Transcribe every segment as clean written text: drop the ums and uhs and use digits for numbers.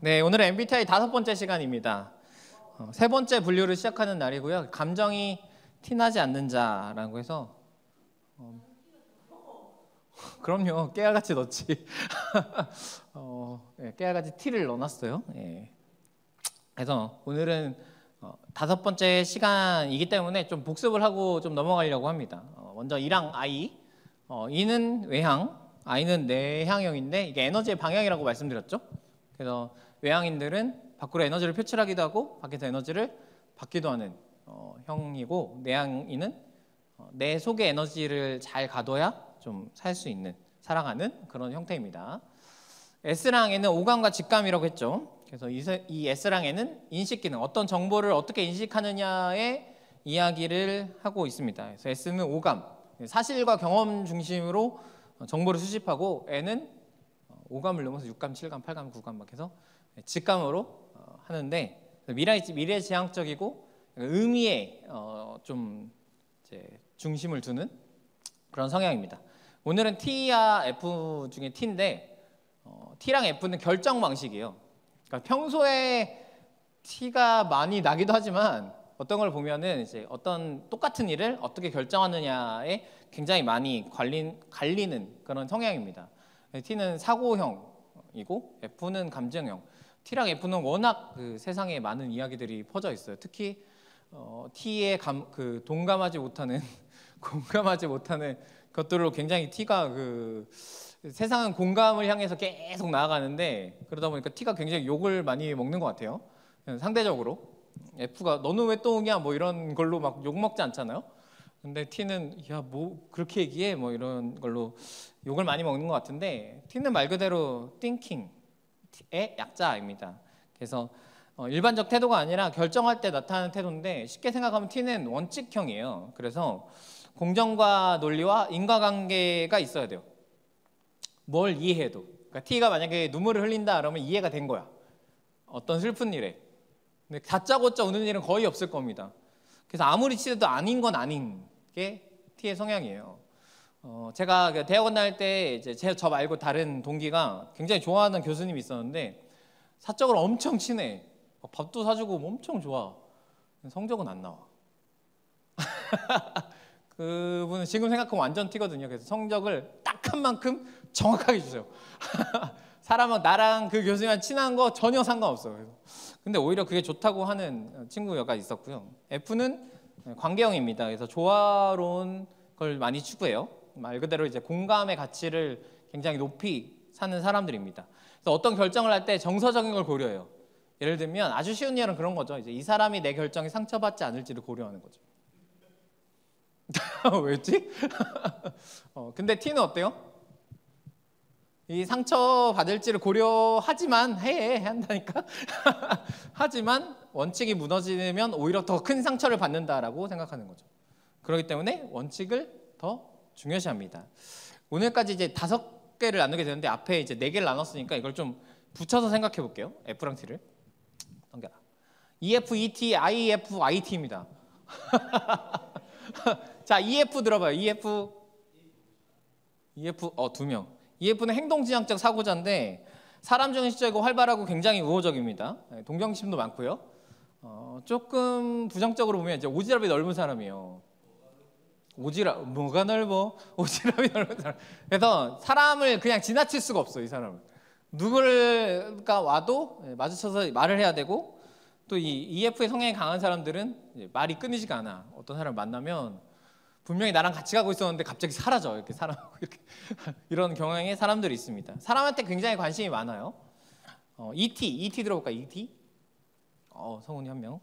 네, 오늘은 MBTI 5번째 시간입니다. 세 번째 분류를 시작하는 날이고요. 감정이 티나지 않는 자라고 해서 그럼요, 깨알같이 넣지. 네, 깨알같이 티를 넣어놨어요. 네. 그래서 오늘은 5번째 시간이기 때문에 좀 복습을 하고 좀 넘어가려고 합니다. 먼저 E랑 I. E는 외향, I는 내향형인데 이게 에너지의 방향이라고 말씀드렸죠. 그래서 외향인들은 밖으로 에너지를 표출하기도 하고 밖에서 에너지를 받기도 하는 형이고, 내향인은 내 속의 에너지를 잘 가둬야 좀 살 수 있는, 살아가는 그런 형태입니다. S랑 N은 오감과 직감이라고 했죠. 그래서 이 S랑 N은 인식 기능, 어떤 정보를 어떻게 인식하느냐의 이야기를 하고 있습니다. 그래서 S는 오감, 사실과 경험 중심으로 정보를 수집하고, N은 오감을 넘어서 6감, 7감, 8감, 9감 막 해서 직감으로 하는데, 미래지향적이고 의미에 좀 이제 중심을 두는 그런 성향입니다. 오늘은 T와 F 중에 T인데, T랑 F는 결정 방식이에요. 그러니까 평소에 T가 많이 나기도 하지만 어떤 걸 보면은 이제 어떤 똑같은 일을 어떻게 결정하느냐에 굉장히 많이 갈리는 그런 성향입니다. T는 사고형이고 F는 감정형. T랑 F는 워낙 그 세상에 많은 이야기들이 퍼져 있어요. 특히 T에 동감하지 못하는 공감하지 못하는 것들로 굉장히 T가 세상은 공감을 향해서 계속 나아가는데, 그러다 보니까 T가 굉장히 욕을 많이 먹는 것 같아요. 상대적으로 F가 너는 왜 또 오냐 뭐 이런 걸로 막 욕 먹지 않잖아요. 근데 T는 야 뭐 그렇게 얘기해 뭐 이런 걸로 욕을 많이 먹는 것 같은데, T는 말 그대로 thinking의 약자입니다. 그래서 일반적 태도가 아니라 결정할 때 나타나는 태도인데, 쉽게 생각하면 T는 원칙형이에요. 그래서 공정과 논리와 인과관계가 있어야 돼요. 뭘 이해해도. 그러니까 T가 만약에 눈물을 흘린다 그러면 이해가 된 거야, 어떤 슬픈 일에. 근데 다짜고짜 우는 일은 거의 없을 겁니다. 그래서 아무리 치더라도 아닌 건 아닌 게 T의 성향이에요. 제가 대학원 다닐 때 이제 저 말고 다른 동기가 굉장히 좋아하는 교수님이 있었는데, 사적으로 엄청 친해. 밥도 사주고 엄청 좋아. 성적은 안 나와. 그분은 지금 생각하면 완전 T거든요. 그래서 성적을 딱 한 만큼 정확하게 주세요. 사람은 나랑 그 교수님이랑 친한 거 전혀 상관없어요. 근데 오히려 그게 좋다고 하는 친구가 있었고요. F는 관계형입니다. 그래서 조화로운 걸 많이 추구해요. 말 그대로 이제 공감의 가치를 굉장히 높이 사는 사람들입니다. 그래서 어떤 결정을 할 때 정서적인 걸 고려해요. 예를 들면 아주 쉬운 예는 그런 거죠. 이제 이 사람이 내 결정에 상처받지 않을지를 고려하는 거죠. 왜지? 근데 T는 어때요? 이 상처 받을지를 고려하지만 한다니까. 하지만 원칙이 무너지면 오히려 더 큰 상처를 받는다라고 생각하는 거죠. 그렇기 때문에 원칙을 더 중요시합니다. 오늘까지 이제 5개를 나누게 되는데, 앞에 이제 4개를 나눴으니까 이걸 좀 붙여서 생각해 볼게요. F랑 T를 넘겨라. EF, ET, IF, IT입니다. 자, EF 들어봐요. EF 2명. EF는 행동지향적 사고자인데, 사람 중에 시적이고 활발하고 굉장히 우호적입니다. 동경심도 많고요. 조금 부정적으로 보면 이제 오지랖이 넓은 사람이에요. 뭐가 넓어? 오지랖이 넓은 사람. 그래서 사람을 그냥 지나칠 수가 없어, 이 사람은. 누구가 와도 마주쳐서 말을 해야 되고, 또 이 EF의 성향이 강한 사람들은 말이 끊이지가 않아. 어떤 사람을 만나면 분명히 나랑 같이 가고 있었는데 갑자기 사라져. 이렇게 사람하고 이렇게 이런 경향의 사람들이 있습니다. 사람한테 굉장히 관심이 많아요. ET 들어볼까? ET? 성훈이 한 명.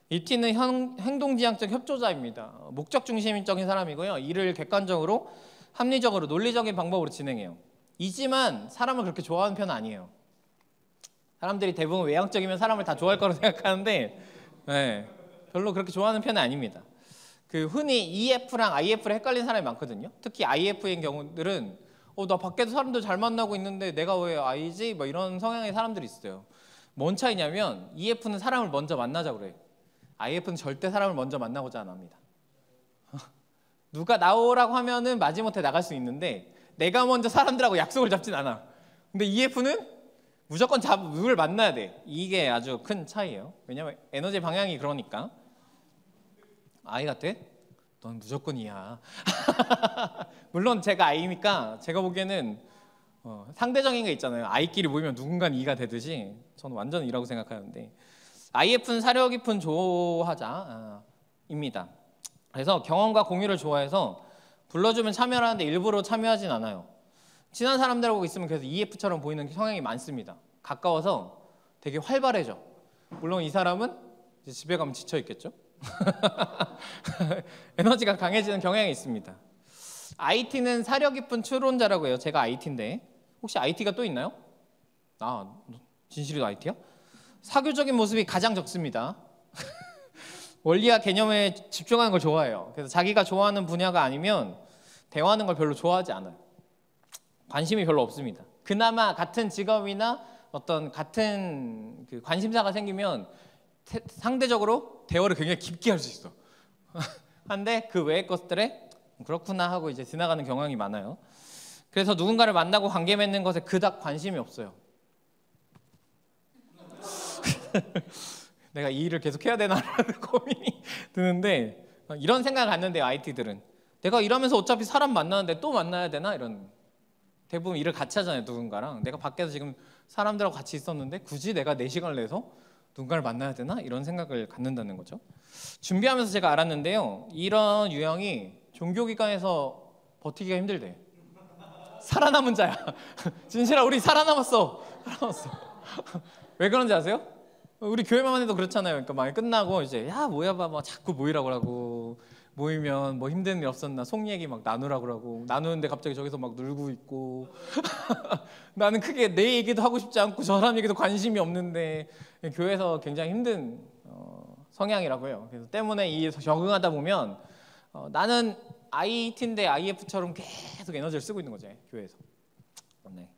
ET는 행동지향적 협조자입니다. 목적 중심적인 사람이고요. 일을 객관적으로, 합리적으로, 논리적인 방법으로 진행해요. 이지만 사람을 그렇게 좋아하는 편은 아니에요. 사람들이 대부분 외향적이면 사람을 다 좋아할 거라고 생각하는데, 별로 그렇게 좋아하는 편은 아닙니다. 흔히 EF랑 IF를 헷갈리는 사람이 많거든요. 특히 IF인 경우들은 나 밖에서 사람들 잘 만나고 있는데 내가 왜 I지? 뭐 이런 성향의 사람들이 있어요. 뭔 차이냐면, EF는 사람을 먼저 만나자고 그래요. IF는 절대 사람을 먼저 만나고자 안 합니다. 누가 나오라고 하면은 마지못해 나갈 수 있는데 내가 먼저 사람들하고 약속을 잡진 않아. 근데 EF는 무조건 누굴 만나야 돼. 이게 아주 큰 차이예요. 왜냐면 에너지 방향이 그러니까. I 같아? 넌 무조건이야. 물론 제가 I니까 제가 보기에는 상대적인 게 있잖아요. I끼리 모이면 누군가는 E가 되듯이 저는 완전 E라고 생각하는데, IF는 사려 깊은 조화자입니다. 그래서 경험과 공유를 좋아해서 불러주면 참여를 하는데 일부러 참여하진 않아요. 친한 사람들하고 있으면 그래서 EF처럼 보이는 성향이 많습니다. 가까워서 되게 활발해져. 물론 이 사람은 이제 집에 가면 지쳐 있겠죠. 에너지가 강해지는 경향이 있습니다. IT는 사려 깊은 추론자라고 해요. 제가 IT인데 혹시 IT가 또 있나요? 진실이도 IT야? 사교적인 모습이 가장 적습니다. 원리와 개념에 집중하는 걸 좋아해요. 그래서 자기가 좋아하는 분야가 아니면 대화하는 걸 별로 좋아하지 않아요. 관심이 별로 없습니다. 그나마 같은 직업이나 어떤 같은 그 관심사가 생기면 상대적으로 대화를 굉장히 깊게 할 수 있어. 한데 그 외의 것들에 그렇구나 하고 이제 지나가는 경향이 많아요. 그래서 누군가를 만나고 관계 맺는 것에 그닥 관심이 없어요. 내가 이 일을 계속 해야 되나라는 고민이 드는데, 이런 생각을 갖는데요. IT들은 내가 일하면서 어차피 사람 만나는데 또 만나야 되나, 이런. 대부분 일을 같이 하잖아요. 누군가랑. 내가 밖에서 지금 사람들하고 같이 있었는데 굳이 내가 4시간을 내서 누군가를 만나야 되나, 이런 생각을 갖는다는 거죠. 준비하면서 제가 알았는데요, 이런 유형이 종교기관에서 버티기가 힘들대. 살아남은 자야. 진실아, 우리 살아남았어. 왜 그런지 아세요? 우리 교회만 해도 그렇잖아요. 그러니까 막 끝나고 이제 야 뭐야 막 자꾸 모이라고 하고, 모이면 뭐 힘든 일 없었나 속 얘기 막 나누라고 하고, 나누는데 갑자기 저기서 막 놀고 있고. 나는 크게 내 얘기도 하고 싶지 않고 저 사람 얘기도 관심이 없는데, 교회에서 굉장히 힘든 성향이라고 해요. 그래서 때문에 이 적응하다 보면 나는 IT인데 IF처럼 계속 에너지를 쓰고 있는 거죠, 교회에서. 네.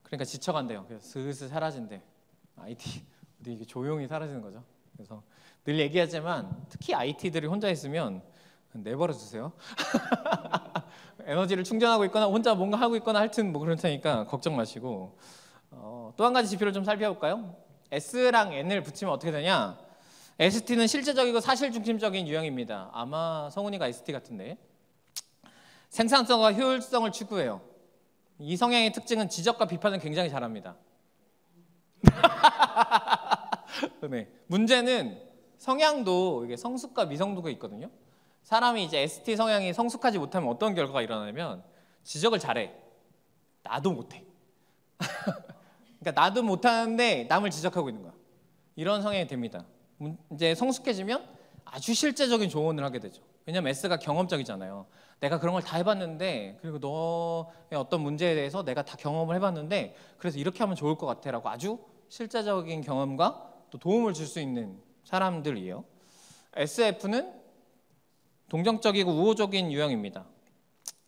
그러니까 지쳐간대요. 그래서 슬슬 사라진대. IT 이게 조용히 사라지는 거죠. 그래서 늘 얘기하지만 특히 IT들이 혼자 있으면 내버려 두세요. 에너지를 충전하고 있거나 혼자 뭔가 하고 있거나 하여튼 뭐 그럴 테니까 걱정 마시고. 또 한 가지 지표를 좀 살펴볼까요? S랑 N을 붙이면 어떻게 되냐? ST는 실제적이고 사실 중심적인 유형입니다. 아마 성훈이가 ST 같은데. 생산성과 효율성을 추구해요. 이 성향의 특징은 지적과 비판을 굉장히 잘합니다. 네. 문제는 성향도 이게 성숙과 미성숙이 있거든요. 사람이 이제 ST 성향이 성숙하지 못하면 어떤 결과가 일어나냐면 지적을 잘해. 나도 못해. 그러니까 나도 못하는데 남을 지적하고 있는 거야. 이런 성향이 됩니다. 이제 성숙해지면 아주 실제적인 조언을 하게 되죠. 왜냐면 S가 경험적이잖아요. 내가 그런 걸 다 해봤는데, 그리고 너의 어떤 문제에 대해서 내가 다 경험을 해봤는데 그래서 이렇게 하면 좋을 것 같아 라고 아주 실제적인 경험과 또 도움을 줄 수 있는 사람들이에요. SF는 동정적이고 우호적인 유형입니다.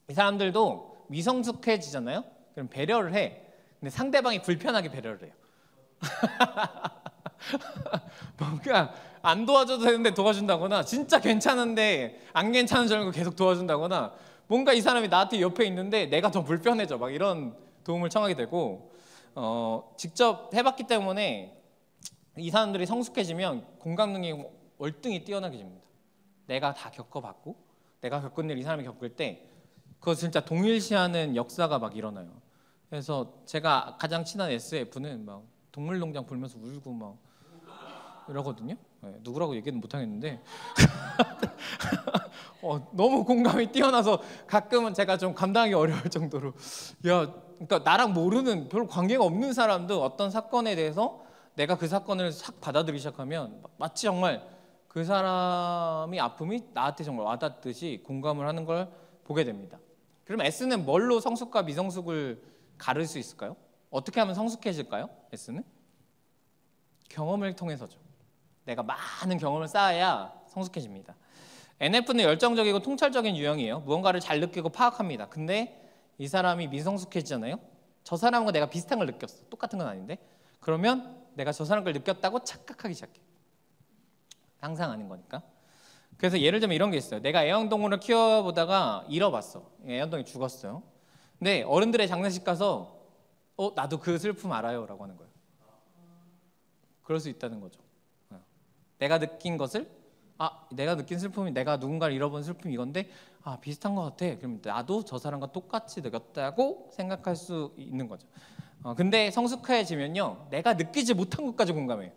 이 사람들도 미성숙해지잖아요. 그럼 배려를 해. 근데 상대방이 불편하게 배려를 해요. 뭔가 안 도와줘도 되는데 도와준다거나, 진짜 괜찮은데 안 괜찮은 줄 알고 계속 도와준다거나, 뭔가 이 사람이 나한테 옆에 있는데 내가 더 불편해져, 막 이런 도움을 청하게 되고, 직접 해봤기 때문에 이 사람들이 성숙해지면 공감 능력이 월등히 뛰어나게 됩니다. 내가 다 겪어봤고 내가 겪은 일 이 사람이 겪을 때 그거 진짜 동일시하는 역사가 막 일어나요. 그래서 제가 가장 친한 SF는 막 동물농장 보면서 울고 막 이러거든요. 네, 누구라고 얘기는 못하겠는데 너무 공감이 뛰어나서 가끔은 제가 좀 감당하기 어려울 정도로, 그러니까 나랑 모르는 별 관계가 없는 사람도 어떤 사건에 대해서 내가 그 사건을 싹 받아들이기 시작하면 마치 정말 그 사람이 아픔이 나한테 정말 와닿듯이 공감을 하는 걸 보게 됩니다. 그럼 S는 뭘로 성숙과 미성숙을 가를 수 있을까요? 어떻게 하면 성숙해질까요? S는 경험을 통해서죠. 내가 많은 경험을 쌓아야 성숙해집니다. NF는 열정적이고 통찰적인 유형이에요. 무언가를 잘 느끼고 파악합니다. 근데 이 사람이 미성숙해지잖아요. 저 사람과 내가 비슷한 걸 느꼈어. 똑같은 건 아닌데. 그러면 내가 저 사람 걸 느꼈다고 착각하기 시작해. 항상 아닌 거니까. 그래서 예를 들면 이런 게 있어요. 내가 애완동물을 키워보다가 잃어봤어. 애완동이 죽었어요. 근데 어른들의 장례식 가서 나도 그 슬픔 알아요 라고 하는 거예요. 그럴 수 있다는 거죠. 내가 느낀 것을 내가 느낀 슬픔이 내가 누군가를 잃어본 슬픔이 이건데 비슷한 것 같아. 그럼 나도 저 사람과 똑같이 느꼈다고 생각할 수 있는 거죠. 근데 성숙해지면요, 내가 느끼지 못한 것까지 공감해요.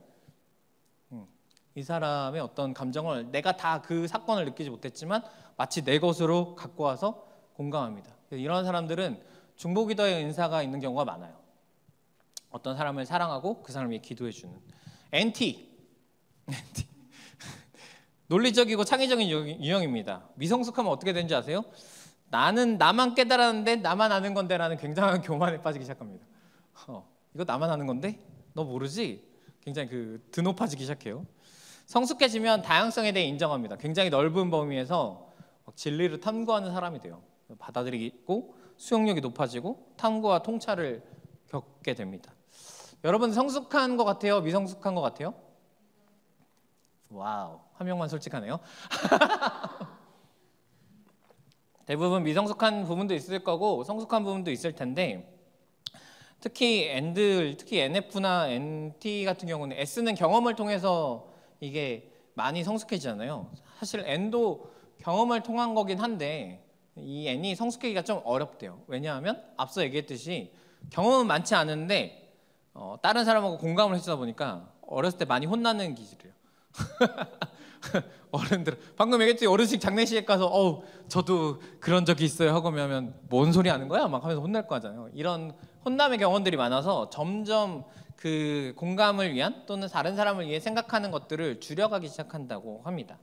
이 사람의 어떤 감정을 내가 다 그 사건을 느끼지 못했지만 마치 내 것으로 갖고 와서 공감합니다. 이런 사람들은 중보기도의 은사가 있는 경우가 많아요. 어떤 사람을 사랑하고 그 사람을 위해 기도해주는 NT 논리적이고 창의적인 유형입니다. 미성숙하면 어떻게 되는지 아세요? 나는 나만 깨달았는데 나만 아는 건데 라는 굉장한 교만에 빠지기 시작합니다. 이거 나만 아는 건데? 너 모르지? 굉장히 드높아지기 시작해요. 성숙해지면 다양성에 대해 인정합니다. 굉장히 넓은 범위에서 진리를 탐구하는 사람이 돼요. 받아들이고 수용력이 높아지고 탐구와 통찰을 겪게 됩니다. 여러분 성숙한 것 같아요? 미성숙한 것 같아요? 와우, 한 명만 솔직하네요. 대부분 미성숙한 부분도 있을 거고 성숙한 부분도 있을 텐데, 특히 NF나 NT 같은 경우는 S는 경험을 통해서 이게 많이 성숙해지잖아요. 사실 N도 경험을 통한 거긴 한데 이 N이 성숙하기가 좀 어렵대요. 왜냐하면 앞서 얘기했듯이 경험은 많지 않은데 다른 사람하고 공감을 해주다 보니까 어렸을 때 많이 혼나는 기질이에요. 어른들 방금 얘기했지, 어르신 장례식에 가서 저도 그런 적이 있어요 하고 하면 뭔 소리 하는 거야? 막 하면서 혼날 거 하잖아요. 이런 혼남의 경험들이 많아서 점점 그 공감을 위한 또는 다른 사람을 위해 생각하는 것들을 줄여가기 시작한다고 합니다.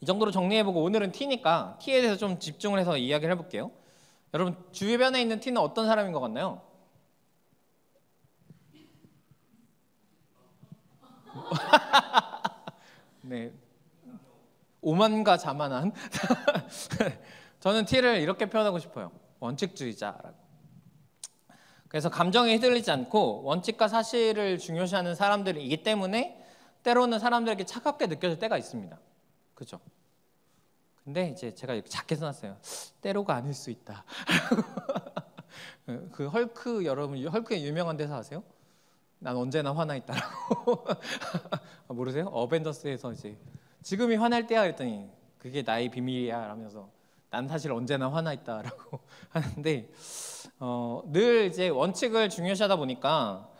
이 정도로 정리해보고 오늘은 T니까 T에 대해서 좀 집중을 해서 이야기를 해볼게요. 여러분 주변에 있는 T는 어떤 사람인 것 같나요? 네, 오만과 자만한 저는 T를 이렇게 표현하고 싶어요. 원칙주의자라고. 그래서 감정에 휘둘리지 않고 원칙과 사실을 중요시하는 사람들이기 때문에 때로는 사람들에게 차갑게 느껴질 때가 있습니다. 그죠? 근데 이제 제가 이렇게 작게 써놨어요. 때로가 아닐 수 있다. 그 헐크, 여러분 헐크의 유명한 대사 아세요? 난 언제나 화나 있다라고. 모르세요? 어벤져스에서 이제 지금이 화날 때야 그랬더니 그게 나의 비밀이야 라면서 난 사실 언제나 화나 있다라고 하는데, 늘 이제 원칙을 중요시하다 보니까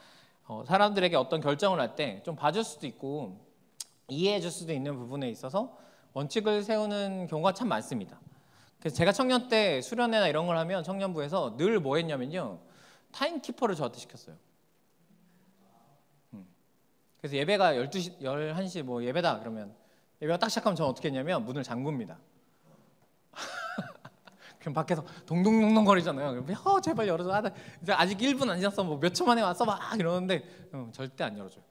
사람들에게 어떤 결정을 할 때 좀 봐줄 수도 있고 이해해 줄 수도 있는 부분에 있어서 원칙을 세우는 경우가 참 많습니다. 그래서 제가 청년 때 수련회나 이런 걸 하면 청년부에서 늘 뭐 했냐면요, 타임키퍼를 저한테 시켰어요. 그래서 예배가 12시, 11시 뭐 예배다 그러면 예배가 딱 시작하면 저는 어떻게 했냐면 문을 잠굽니다. 그럼 밖에서 동동동동 거리잖아요. 그럼 제발 열어줘. 이제 아직 1분 안 지났어. 뭐 몇 초 만에 왔어 막 이러는데 절대 안 열어줘요.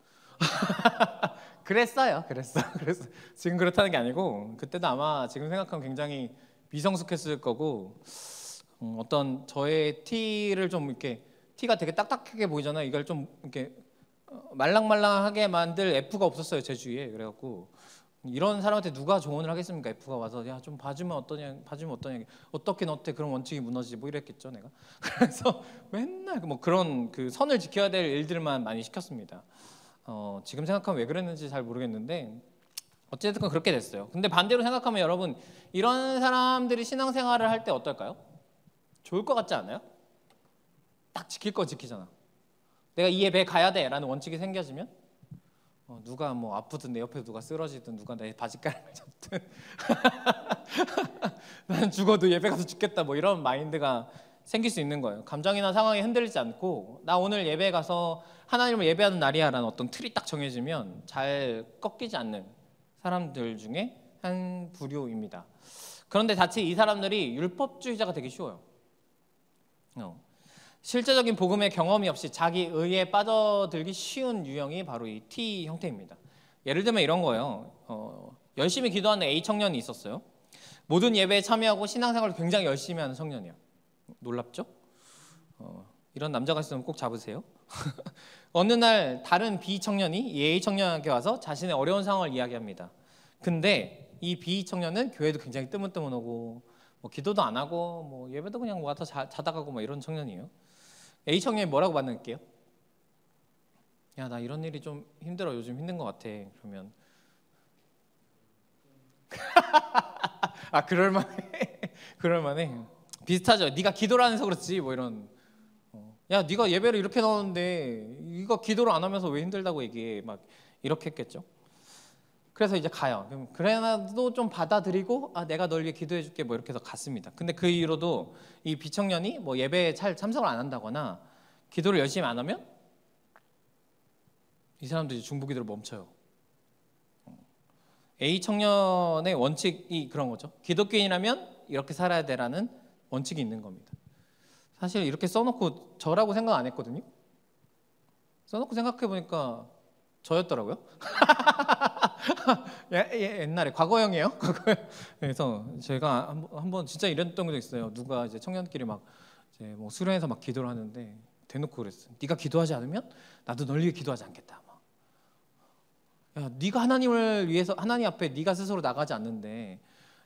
그랬어요. 그랬어. 지금 그렇다는 게 아니고 그때도 아마 지금 생각하면 굉장히 미성숙했을 거고, 어떤 저의 T를 좀 이렇게 T가 되게 딱딱하게 보이잖아요. 이걸 좀 이렇게 말랑말랑하게 만들 F가 없었어요, 제 주위에. 그래갖고 이런 사람한테 누가 조언을 하겠습니까? F가 와서 야 좀 봐주면 어떠냐, 어떻긴 어때, 그런 원칙이 무너지지 뭐 이랬겠죠 내가. 그래서 맨날 뭐 그런 그 선을 지켜야 될 일들만 많이 시켰습니다. 지금 생각하면 왜 그랬는지 잘 모르겠는데 어쨌든 그렇게 됐어요. 근데 반대로 생각하면 여러분, 이런 사람들이 신앙생활을 할 때 어떨까요? 좋을 것 같지 않아요? 딱 지킬 거 지키잖아. 내가 이 예배에 가야 돼 라는 원칙이 생겨지면 누가 뭐 아프든 내 옆에 누가 쓰러지든 누가 내 바지가랑을 잡든 나는 죽어도 예배 가서 죽겠다 뭐 이런 마인드가 생길 수 있는 거예요. 감정이나 상황이 흔들리지 않고 나 오늘 예배 가서 하나님을 예배하는 날이야 라는 어떤 틀이 딱 정해지면 잘 꺾이지 않는 사람들 중에 한 부류입니다. 그런데 자칫 이 사람들이 율법주의자가 되기 쉬워요. 실제적인 복음의 경험이 없이 자기 의에 빠져들기 쉬운 유형이 바로 이 T 형태입니다. 예를 들면 이런 거예요. 열심히 기도하는 A 청년이 있었어요. 모든 예배에 참여하고 신앙생활을 굉장히 열심히 하는 청년이에요. 놀랍죠? 이런 남자가 있으면 꼭 잡으세요. 어느 날 다른 B 청년이 이 A 청년에게 와서 자신의 어려운 상황을 이야기합니다. 근데 이 B 청년은 교회도 굉장히 뜨문뜨문하고 뭐 기도도 안 하고 뭐 예배도 그냥 와서 자다 가고 뭐 이런 청년이에요. A 청년이 뭐라고 반응할게요? 야, 나 이런 일이 좀 힘들어. 요즘 힘든 것 같아. 그러면 그럴만해. 그럴만해. 비슷하죠. 네가 기도를 안 해서 그렇지. 뭐 이런. 야, 네가 예배를 이렇게 나오는데 이거 기도를 안 하면서 왜 힘들다고 얘기해. 막 이렇게 했겠죠. 그래서 이제 가요. 그럼 그래도 좀 받아들이고 내가 널 위해 기도해 줄게 뭐 이렇게 해서 갔습니다. 근데 그 이후로도 이 비청년이 뭐 예배에 잘 참석을 안 한다거나 기도를 열심히 안 하면 이 사람들이 중보기도를 멈춰요. A 청년의 원칙이 그런 거죠. 기독교인이라면 이렇게 살아야 되라는 원칙이 있는 겁니다. 사실 이렇게 써놓고 저라고 생각 안 했거든요. 써놓고 생각해 보니까 저였더라고요. 옛날에 과거형이에요. 과거형. 그래서 제가 한번 진짜 이랬던 적이 있어요. 누가 이제 청년끼리 막 이제 뭐 수련회에서 막 기도를 하는데 대놓고 그랬어요. 네가 기도하지 않으면 나도 널 위해 기도하지 않겠다. 막. 야, 네가 하나님을 위해서 하나님 앞에 네가 스스로 나가지 않는데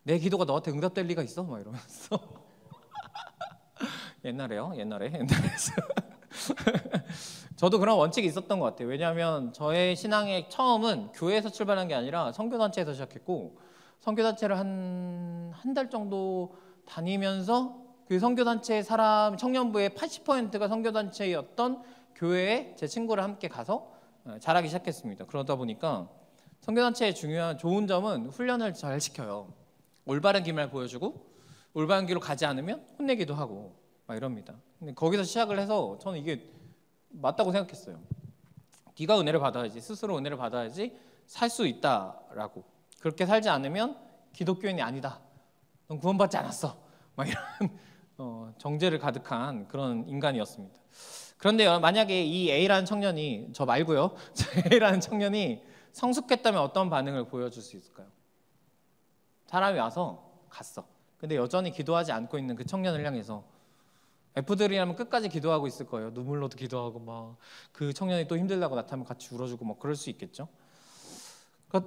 내 기도가 너한테 응답될 리가 있어? 막 이러면서 옛날에요. 옛날에서 저도 그런 원칙이 있었던 것 같아요. 왜냐하면 저의 신앙의 처음은 교회에서 출발한 게 아니라 선교단체에서 시작했고 선교단체를 한 달 정도 다니면서 그 선교단체 사람 청년부의 80%가 선교단체였던 교회에 제 친구랑 함께 가서 자라기 시작했습니다. 그러다 보니까 선교단체의 중요한 좋은 점은 훈련을 잘 시켜요. 올바른 길을 보여주고 올바른 길로 가지 않으면 혼내기도 하고 막 이럽니다. 근데 거기서 시작을 해서 저는 이게 맞다고 생각했어요. 네가 은혜를 받아야지, 스스로 은혜를 받아야지 살 수 있다라고. 그렇게 살지 않으면 기독교인이 아니다. 넌 구원받지 않았어. 막 이런 정죄를 가득한 그런 인간이었습니다. 그런데요, 만약에 이 A라는 청년이 저 말고요, A라는 청년이 성숙했다면 어떤 반응을 보여줄 수 있을까요? 사람이 와서 갔어. 근데 여전히 기도하지 않고 있는 그 청년을 향해서 F들이라면 끝까지 기도하고 있을 거예요. 눈물로도 기도하고 막 그 청년이 또 힘들다고 나타나면 같이 울어주고 막 그럴 수 있겠죠.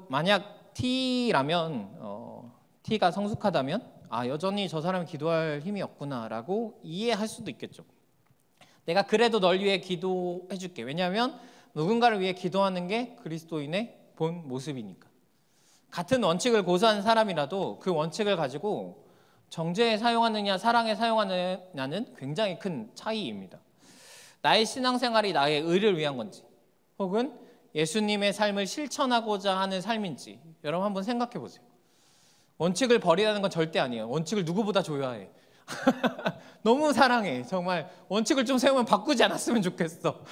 만약 T라면 T가 성숙하다면 여전히 저 사람이 기도할 힘이 없구나라고 이해할 수도 있겠죠. 내가 그래도 널 위해 기도해 줄게. 왜냐하면 누군가를 위해 기도하는 게 그리스도인의 본 모습이니까. 같은 원칙을 고수한 사람이라도 그 원칙을 가지고 정죄에 사용하느냐 사랑에 사용하느냐는 굉장히 큰 차이입니다. 나의 신앙생활이 나의 의를 위한 건지 혹은 예수님의 삶을 실천하고자 하는 삶인지 여러분 한번 생각해 보세요. 원칙을 버리라는 건 절대 아니에요. 원칙을 누구보다 조여해. 너무 사랑해. 정말 원칙을 좀 세우면 바꾸지 않았으면 좋겠어.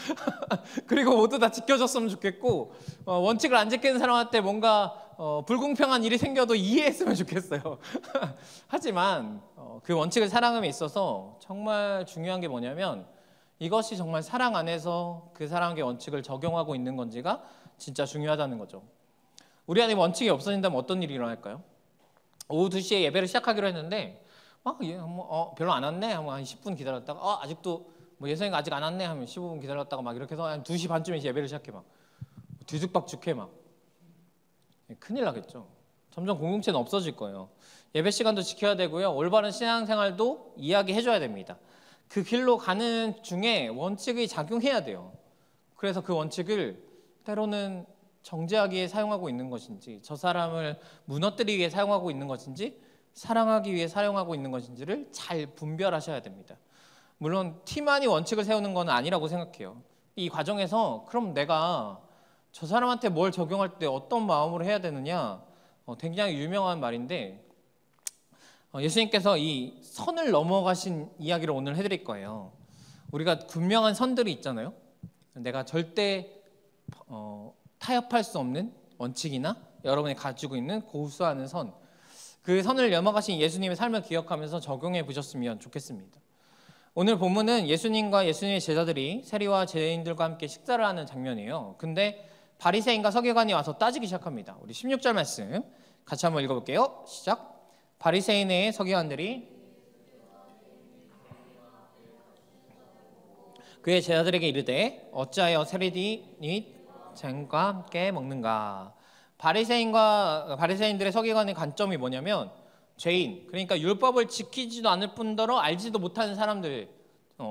그리고 모두 다 지켜줬으면 좋겠고 원칙을 안 지키는 사람한테 뭔가 불공평한 일이 생겨도 이해했으면 좋겠어요. 하지만 그 원칙을 사랑함에 있어서 정말 중요한 게 뭐냐면 이것이 정말 사랑 안에서 그 사랑의 원칙을 적용하고 있는 건지가 진짜 중요하다는 거죠. 우리 안에 원칙이 없어진다면 어떤 일이 일어날까요? 오후 2시에 예배를 시작하기로 했는데 별로 안 왔네 하면 한 10분 기다렸다가 아직도 예선이가 아직 안 왔네 하면 15분 기다렸다가 막 이렇게 해서 한 2시 반쯤에 예배를 시작해 막 뒤죽박죽해 막 큰일 나겠죠. 점점 공동체는 없어질 거예요. 예배 시간도 지켜야 되고요. 올바른 신앙생활도 이야기해줘야 됩니다. 그 길로 가는 중에 원칙이 작용해야 돼요. 그래서 그 원칙을 때로는 정죄하기 위해 사용하고 있는 것인지 저 사람을 무너뜨리기 위해 사용하고 있는 것인지 사랑하기 위해 사용하고 있는 것인지를 잘 분별하셔야 됩니다. 물론 T만이 원칙을 세우는 건 아니라고 생각해요. 이 과정에서 그럼 내가 저 사람한테 뭘 적용할 때 어떤 마음으로 해야 되느냐 굉장히 유명한 말인데 예수님께서 이 선을 넘어가신 이야기를 오늘 해드릴 거예요. 우리가 분명한 선들이 있잖아요. 내가 절대 타협할 수 없는 원칙이나 여러분이 가지고 있는 고수하는 선, 그 선을 넘어가신 예수님의 삶을 기억하면서 적용해 보셨으면 좋겠습니다. 오늘 본문은 예수님과 예수님의 제자들이 세리와 죄인들과 함께 식사를 하는 장면이에요. 근데 바리새인과 서기관이 와서 따지기 시작합니다. 우리 16절 말씀 같이 한번 읽어볼게요. 시작. 바리새인의 서기관들이 그의 제자들에게 이르되 어찌하여 세리들이 죄인과 함께 먹는가. 바리새인들의 서기관의 관점이 뭐냐면 죄인, 그러니까 율법을 지키지도 않을 뿐더러 알지도 못하는 사람들,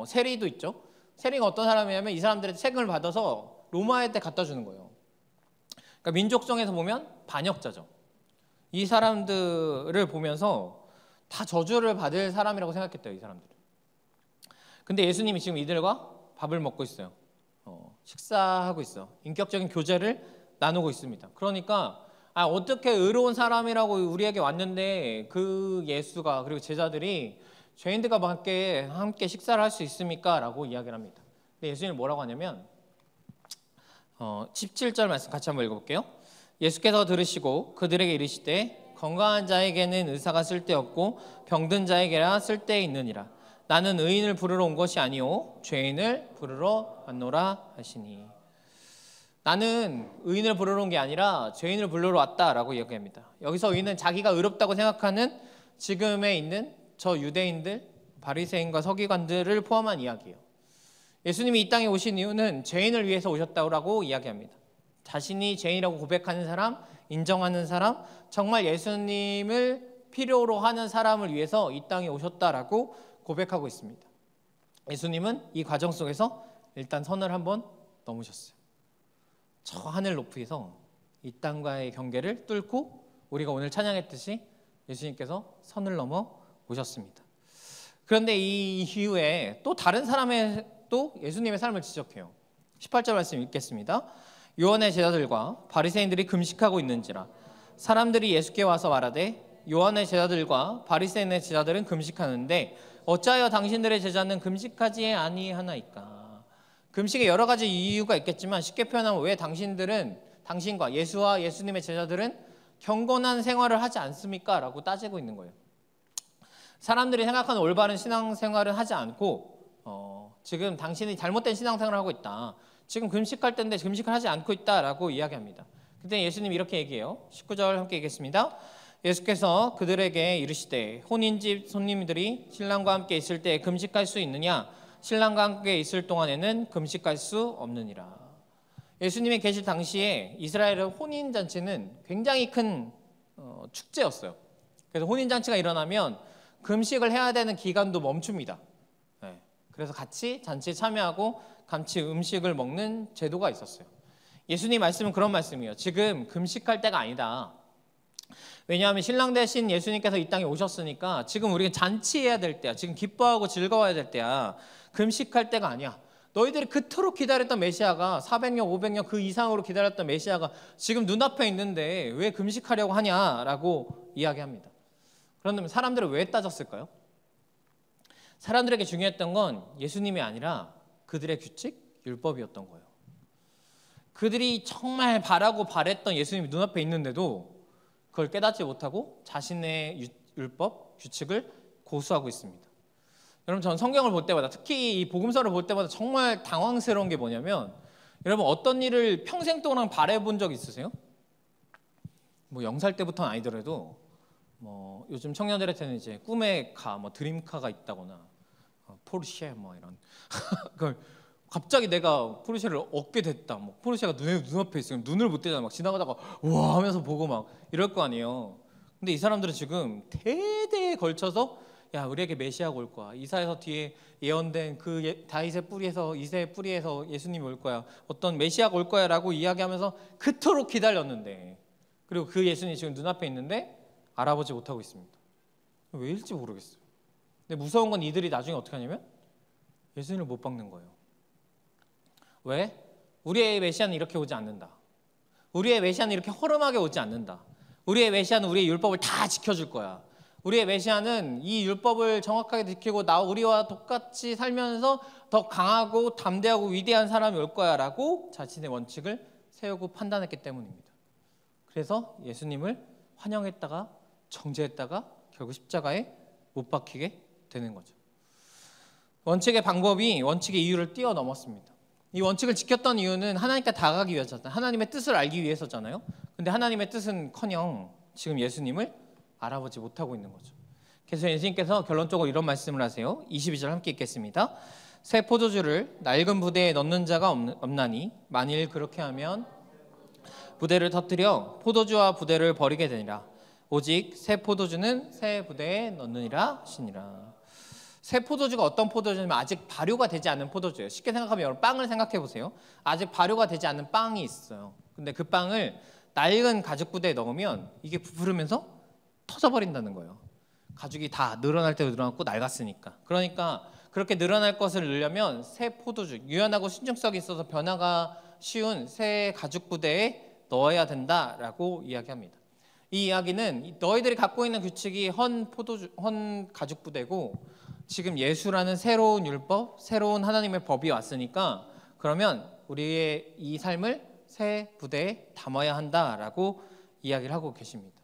세리도 있죠. 세리가 어떤 사람이냐면 이 사람들의 세금을 받아서 로마에 때 갖다 주는 거예요. 그러니까 민족성에서 보면 반역자죠. 이 사람들을 보면서 다 저주를 받을 사람이라고 생각했대요, 이 사람들이. 근데 예수님이 지금 이들과 밥을 먹고 있어요. 식사하고 있어. 인격적인 교제를 나누고 있습니다. 그러니까 어떻게 의로운 사람이라고 우리에게 왔는데 그 예수가 그리고 제자들이 죄인들과 함께 식사를 할 수 있습니까? 라고 이야기를 합니다. 근데 예수님이 뭐라고 하냐면 17절 말씀 같이 한번 읽어볼게요. 예수께서 들으시고 그들에게 이르시되 건강한 자에게는 의사가 쓸데없고 병든 자에게라 쓸데 있느니라. 나는 의인을 부르러 온 것이 아니오 죄인을 부르러 왔노라 하시니. 나는 의인을 부르러 온 게 아니라 죄인을 부르러 왔다라고 이야기합니다. 여기서 의인은 자기가 의롭다고 생각하는 지금에 있는 저 유대인들, 바리새인과 서기관들을 포함한 이야기예요. 예수님이 이 땅에 오신 이유는 죄인을 위해서 오셨다고 이야기합니다. 자신이 죄인이라고 고백하는 사람, 인정하는 사람, 정말 예수님을 필요로 하는 사람을 위해서 이 땅에 오셨다라고 고백하고 있습니다. 예수님은 이 과정 속에서 일단 선을 한번 넘으셨어요. 저 하늘 높이에서 이 땅과의 경계를 뚫고 우리가 오늘 찬양했듯이 예수님께서 선을 넘어 오셨습니다. 그런데 이 이후에 또 다른 사람의 또 예수님의 삶을 지적해요. 18절 말씀 읽겠습니다. 요한의 제자들과 바리새인들이 금식하고 있는지라 사람들이 예수께 와서 말하되 요한의 제자들과 바리새인의 제자들은 금식하는데 어찌하여 당신들의 제자는 금식하지 아니하나이까. 금식에 여러 가지 이유가 있겠지만 쉽게 표현하면 왜 당신과 예수와 예수님의 제자들은 경건한 생활을 하지 않습니까? 라고 따지고 있는 거예요. 사람들이 생각하는 올바른 신앙생활은 하지 않고 지금 당신이 잘못된 신앙생활을 하고 있다. 지금 금식할 때인데 금식을 하지 않고 있다라고 이야기합니다. 그때 예수님이 이렇게 얘기해요. 19절 함께 읽겠습니다. 예수께서 그들에게 이르시되 혼인집 손님들이 신랑과 함께 있을 때 금식할 수 있느냐? 신랑과 함께 있을 동안에는 금식할 수 없느니라. 예수님이 계실 당시에 이스라엘의 혼인잔치는 굉장히 큰 축제였어요. 그래서 혼인잔치가 일어나면 금식을 해야 되는 기간도 멈춥니다. 그래서 같이 잔치에 참여하고 같이 음식을 먹는 제도가 있었어요. 예수님 말씀은 그런 말씀이에요. 지금 금식할 때가 아니다. 왜냐하면 신랑 대신 예수님께서 이 땅에 오셨으니까 지금 우리가 잔치해야 될 때야. 지금 기뻐하고 즐거워야 될 때야. 금식할 때가 아니야. 너희들이 그토록 기다렸던 메시아가 400년, 500년 그 이상으로 기다렸던 메시아가 지금 눈앞에 있는데 왜 금식하려고 하냐라고 이야기합니다. 그런데 사람들은 왜 따졌을까요? 사람들에게 중요했던 건 예수님이 아니라 그들의 규칙, 율법이었던 거예요. 그들이 정말 바라고 바랬던 예수님이 눈앞에 있는데도 그걸 깨닫지 못하고 자신의 율법, 규칙을 고수하고 있습니다. 여러분, 전 성경을 볼 때마다, 특히 이 복음서를 볼 때마다 정말 당황스러운 게 뭐냐면, 여러분 어떤 일을 평생 동안 바라본 적 있으세요? 뭐 0살 때부터는 아니더라도 뭐 요즘 청년들한테는 이제 꿈의 카, 뭐 드림카가 있다거나 포르쉐 뭐 이런 그걸 갑자기 내가 포르쉐를 얻게 됐다. 뭐 포르쉐가 눈앞에 있으면 눈을 못 떼잖아. 막 지나가다가 와 하면서 보고 막 이럴 거 아니에요. 근데 이 사람들은 지금 대대에 걸쳐서 야, 우리에게 메시아가 올 거야. 이사에서 뒤에 예언된 그 다윗의 뿌리에서 이새의 뿌리에서 예수님이 올 거야. 어떤 메시아가 올 거야라고 이야기하면서 그토록 기다렸는데, 그리고 그 예수님이 지금 눈앞에 있는데 알아보지 못하고 있습니다. 왜일지 모르겠어요. 근데 무서운 건 이들이 나중에 어떻게 하냐면 예수님을 못 박는 거예요. 왜? 우리의 메시아는 이렇게 오지 않는다. 우리의 메시아는 이렇게 허름하게 오지 않는다. 우리의 메시아는 우리의 율법을 다 지켜줄 거야. 우리의 메시아는 이 율법을 정확하게 지키고 우리와 똑같이 살면서 더 강하고 담대하고 위대한 사람이 올 거야 라고 자신의 원칙을 세우고 판단했기 때문입니다. 그래서 예수님을 환영했다가 정죄했다가 결국 십자가에 못 박히게 되는 거죠. 원칙의 방법이 원칙의 이유를 뛰어넘었습니다. 이 원칙을 지켰던 이유는 하나님께 다가가기 위해서잖아요. 하나님의 뜻을 알기 위해서잖아요. 근데 하나님의 뜻은커녕 지금 예수님을 알아보지 못하고 있는 거죠. 그래서 예수님께서 결론적으로 이런 말씀을 하세요. 22절 함께 읽겠습니다. 새 포도주를 낡은 부대에 넣는 자가 없나니 만일 그렇게 하면 부대를 터뜨려 포도주와 부대를 버리게 되니라. 오직 새 포도주는 새 부대에 넣느니라 하시니라. 새 포도주가 어떤 포도주냐면 아직 발효가 되지 않은 포도주예요. 쉽게 생각하면 여러분 빵을 생각해 보세요. 아직 발효가 되지 않은 빵이 있어요. 근데 그 빵을 낡은 가죽 부대에 넣으면 이게 부풀으면서 터져버린다는 거예요. 가죽이 다 늘어날 때도 늘어났고 낡았으니까. 그러니까 그렇게 늘어날 것을 넣으려면 새 포도주, 유연하고 신중성이 있어서 변화가 쉬운 새 가죽 부대에 넣어야 된다라고 이야기합니다. 이 이야기는 너희들이 갖고 있는 규칙이 헌 가죽 부대고 지금 예수라는 새로운 율법, 새로운 하나님의 법이 왔으니까 그러면 우리의 이 삶을 새 부대에 담아야 한다라고 이야기를 하고 계십니다.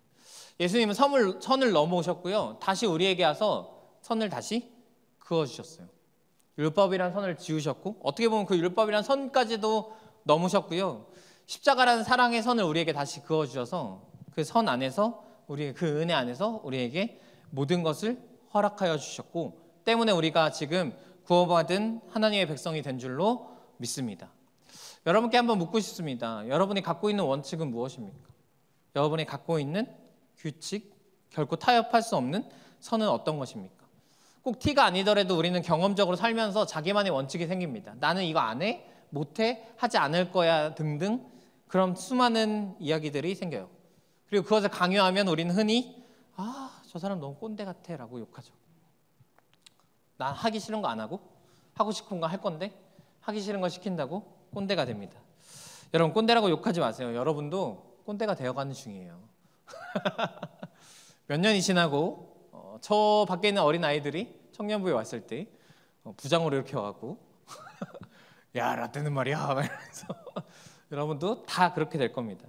예수님은 선을 넘어오셨고요. 다시 우리에게 와서 선을 다시 그어주셨어요. 율법이란 선을 지우셨고 어떻게 보면 그 율법이란 선까지도 넘으셨고요. 십자가라는 사랑의 선을 우리에게 다시 그어주셔서 그 선 안에서 우리의 그 은혜 안에서 우리에게 모든 것을 허락하여 주셨고 때문에 우리가 지금 구원받은 하나님의 백성이 된 줄로 믿습니다. 여러분께 한번 묻고 싶습니다. 여러분이 갖고 있는 원칙은 무엇입니까? 여러분이 갖고 있는 규칙, 결코 타협할 수 없는 선은 어떤 것입니까? 꼭 티가 아니더라도 우리는 경험적으로 살면서 자기만의 원칙이 생깁니다. 나는 이거 안 해, 못 해, 하지 않을 거야 등등 그런 수많은 이야기들이 생겨요. 그리고 그것을 강요하면 우리는 흔히 저 사람 너무 꼰대 같아 라고 욕하죠. 난 하기 싫은 거 안 하고 하고 싶은 거 할 건데 하기 싫은 거 시킨다고 꼰대가 됩니다. 여러분 꼰대라고 욕하지 마세요. 여러분도 꼰대가 되어가는 중이에요. 몇 년이 지나고 저 밖에 있는 어린 아이들이 청년부에 왔을 때 부장으로 이렇게 와갖고 야 라떼는 말이야 이러면서 여러분도 다 그렇게 될 겁니다.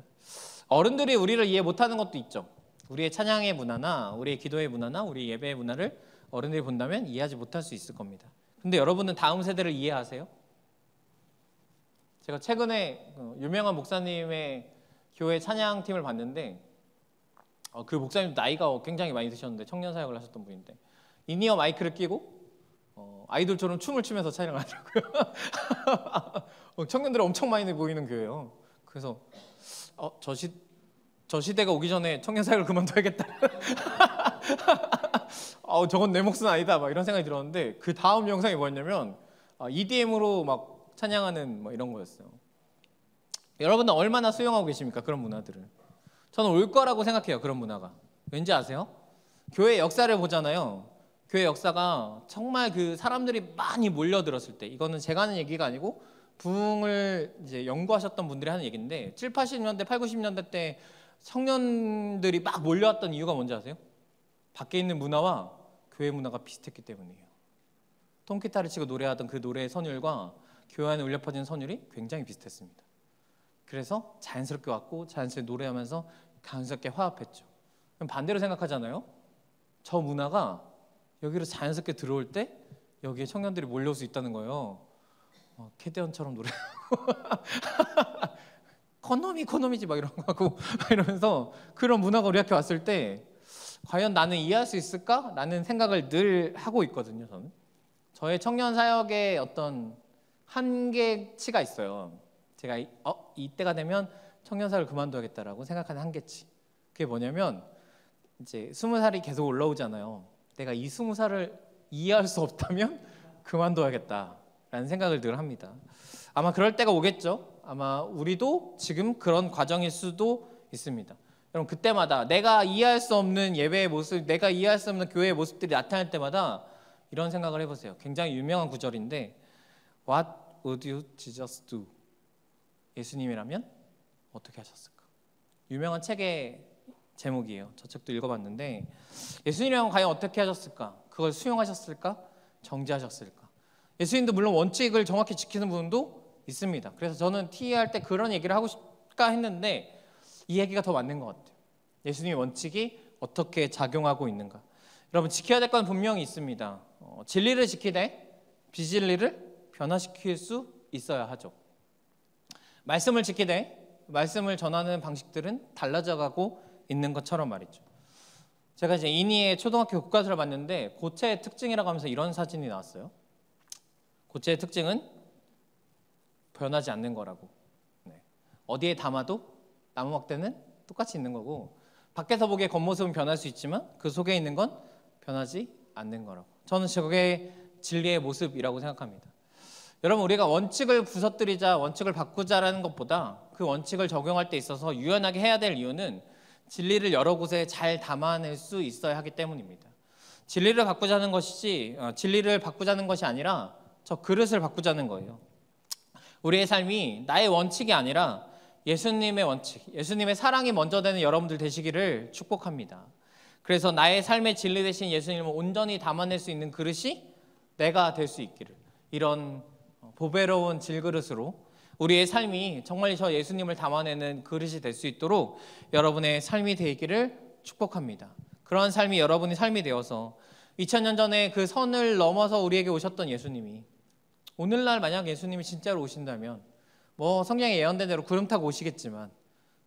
어른들이 우리를 이해 못하는 것도 있죠. 우리의 찬양의 문화나 우리의 기도의 문화나 우리 예배의 문화를 어른들이 본다면 이해하지 못할 수 있을 겁니다. 근데 여러분은 다음 세대를 이해하세요? 제가 최근에 유명한 목사님의 교회 찬양팀을 봤는데 그 목사님 나이가 굉장히 많이 드셨는데 청년 사역을 하셨던 분인데 인이어 마이크를 끼고 아이돌처럼 춤을 추면서 찬양을 하더라고요. 청년들이 엄청 많이 보이는 교회예요. 그래서 저 시대가 오기 전에 청년 사역을 그만둬야겠다. 저건 내 몫은 아니다. 막 이런 생각이 들었는데 그 다음 영상이 뭐였냐면 EDM으로 막 찬양하는 뭐 이런 거였어요. 여러분은 얼마나 수용하고 계십니까? 그런 문화들을. 저는 올 거라고 생각해요. 그런 문화가. 왠지 아세요? 교회 역사를 보잖아요. 교회 역사가 정말 그 사람들이 많이 몰려들었을 때 이거는 제가 하는 얘기가 아니고 부흥을 이제 연구하셨던 분들이 하는 얘기인데 7, 80년대, 8, 90년대 때 청년들이 막 몰려왔던 이유가 뭔지 아세요? 밖에 있는 문화와 교회 문화가 비슷했기 때문이에요. 통기타를 치고 노래하던 그 노래의 선율과 교회 안에 울려 퍼지는 선율이 굉장히 비슷했습니다. 그래서 자연스럽게 왔고 자연스럽게 노래하면서 자연스럽게 화합했죠. 그럼 반대로 생각하잖아요. 저 문화가 여기로 자연스럽게 들어올 때 여기에 청년들이 몰려올 수 있다는 거예요. 캐대언처럼 노래하고 코노미지 막 이런 거 하고 이러면서 그런 문화가 우리 학교 왔을 때 과연 나는 이해할 수 있을까? 라는 생각을 늘 하고 있거든요. 저는 저의 청년 사역의 어떤 한계치가 있어요. 제가 이때가 되면 청년 사역을 그만둬야겠다라고 생각하는 한계치. 그게 뭐냐면 이제 20살이 계속 올라오잖아요. 내가 이 20살을 이해할 수 없다면 그만둬야겠다라는 생각을 늘 합니다. 아마 그럴 때가 오겠죠. 아마 우리도 지금 그런 과정일 수도 있습니다. 여러분 그때마다 내가 이해할 수 없는 예배의 모습, 내가 이해할 수 없는 교회의 모습들이 나타날 때마다 이런 생각을 해보세요. 굉장히 유명한 구절인데 What would you Jesus do? 예수님이라면 어떻게 하셨을까? 유명한 책의 제목이에요. 저 책도 읽어봤는데 예수님이라면 과연 어떻게 하셨을까? 그걸 수용하셨을까? 정죄하셨을까? 예수님도 물론 원칙을 정확히 지키는 부분도 있습니다. 그래서 저는 TE할 때 그런 얘기를 하고 싶까 했는데 이 얘기가 더 맞는 것 같아요. 예수님의 원칙이 어떻게 작용하고 있는가. 여러분 지켜야 될 건 분명히 있습니다. 진리를 지키되 비진리를 변화시킬 수 있어야 하죠. 말씀을 지키되 말씀을 전하는 방식들은 달라져가고 있는 것처럼 말이죠. 제가 이제 인이의 초등학교 교과서를 봤는데 고체의 특징이라고 하면서 이런 사진이 나왔어요. 고체의 특징은 변하지 않는 거라고. 어디에 담아도 나무 막대는 똑같이 있는 거고 밖에서 보기에 겉모습은 변할 수 있지만 그 속에 있는 건 변하지 않는 거라고. 저는 저게 진리의 모습이라고 생각합니다. 여러분, 우리가 원칙을 부서뜨리자, 원칙을 바꾸자라는 것보다 그 원칙을 적용할 때 있어서 유연하게 해야 될 이유는 진리를 여러 곳에 잘 담아낼 수 있어야 하기 때문입니다. 진리를 바꾸자는 것이 아니라 저 그릇을 바꾸자는 거예요. 우리의 삶이 나의 원칙이 아니라 예수님의 원칙, 예수님의 사랑이 먼저 되는 여러분들 되시기를 축복합니다. 그래서 나의 삶의 진리 대신 예수님을 온전히 담아낼 수 있는 그릇이 내가 될 수 있기를, 이런 보배로운 질그릇으로 우리의 삶이 정말 저 예수님을 담아내는 그릇이 될 수 있도록 여러분의 삶이 되기를 축복합니다. 그런 삶이 여러분의 삶이 되어서 2000년 전에 그 선을 넘어서 우리에게 오셨던 예수님이 오늘날 만약 예수님이 진짜로 오신다면 성경에 예언된 대로 구름 타고 오시겠지만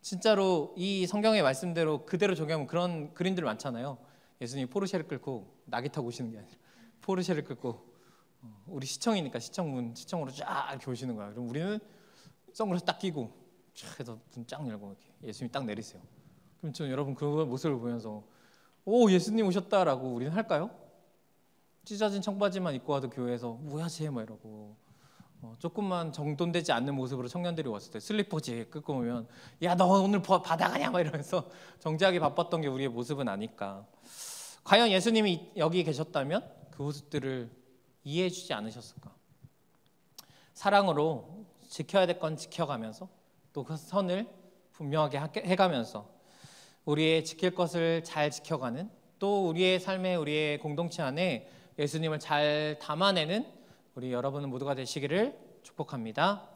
진짜로 이 성경의 말씀대로 그대로 적용하면 그런 그림들 많잖아요. 예수님이 포르쉐를 끌고 낙이 타고 오시는 게 아니라 포르쉐를 끌고 우리 시청이니까 시청으로 쫙 이렇게 오시는 거야. 그럼 우리는 선글라스 딱 끼고 쫙 해서 문 쫙 열고 이렇게 예수님 딱 내리세요. 그럼 저 여러분 그 모습을 보면서 오, 예수님 오셨다라고 우리는 할까요? 찢어진 청바지만 입고 와도 교회에서 뭐야 쟤 막 이러고, 조금만 정돈되지 않는 모습으로 청년들이 왔을 때 슬리퍼지 끌고 오면 야 너 오늘 바다 가냐 막 이러면서 정지하기 바빴던 게 우리의 모습은 아닐까. 과연 예수님이 여기 계셨다면 그 모습들을 이해해 주지 않으셨을까? 사랑으로 지켜야 될 건 지켜가면서 또 그 선을 분명하게 해가면서 우리의 지킬 것을 잘 지켜가는, 또 우리의 삶에 우리의 공동체 안에 예수님을 잘 담아내는 우리 여러분 모두가 되시기를 축복합니다.